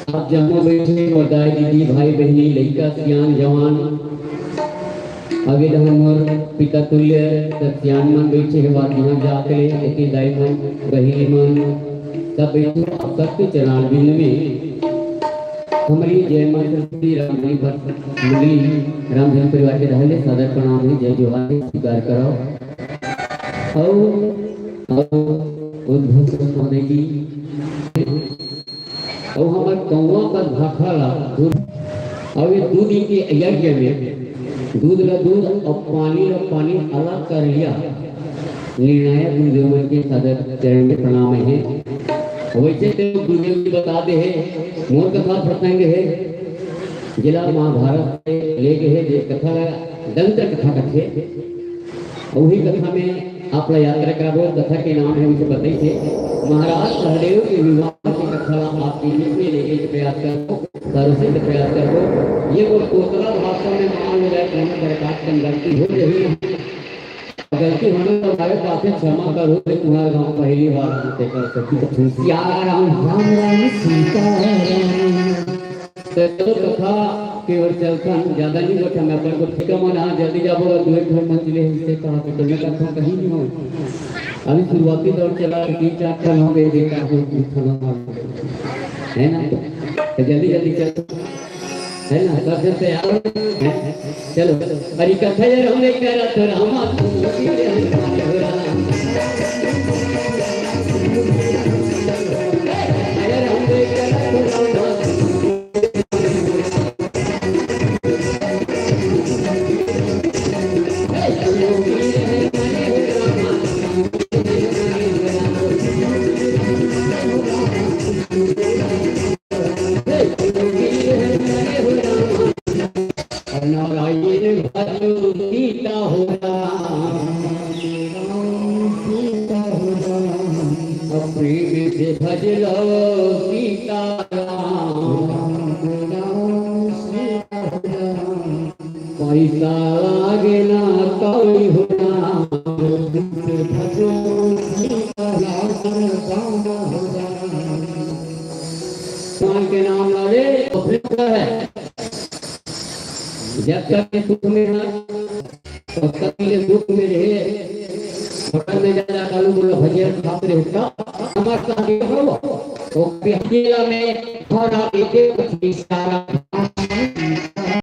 आप जम्मू बैठे बधाई दीदी भाई बहनी लड़का सियान जवान आगे मोर पिता तुल्य सियान मन बैठे के बाद यहाँ जाके एक दाई मन बहनी मन सब बैठे आप सबके चरण बिंद में हमारी जय माता श्री रामजी मुरली रामधन परिवार के रहले सादर प्रणाम है जय जोहार स्वीकार करो और उद्भव महोदय जी और हमारे कौवा का भाखला दूध और ये दूध के यज्ञ में दूध ला दूध और पानी अलग कर लिया निर्णायक गुरुदेव के सादर चरण में प्रणाम है। वैसे तो गुरुदेव जी बता दे है मोर कथा प्रसंग है जिला महाभारत से ले गए है कथा दंत्र कथा कथे वही कथा में आप यात्रा करो कथा के नाम है उसे बताई थे महाराज सहदेव के विवाह की कथा आपके बीच में लेके प्रयास करो सर्वसिद्ध प्रयास करो ये वो कोतला भाषा में मान लो जाए दरकार की गलती हो रही है गलती होने तो हमारे पास क्षमा करो तुम्हारा गाँव पहली बार कर सकती राम कथा केवल चलता ज्यादा नहीं बैठा मैं अपने को ठीक मना जल्दी जाओगा दो एक घर मंजिले इससे कहा तो मैं कथा कहीं नहीं हो अभी शुरुआती दौर चला 3-4 साल हो गए देखा है ना तो जल्दी चलो है ना दर्शन से आओ चलो अरे कथा ये हमने करा तो रामा के नाम लाले है जब तक सुख में है तब तक के दुख में रहे होटल में जाना कालू बोलो भजन खाते होता हमारे साथ हो तो पिछला में थोड़ा एक इशारा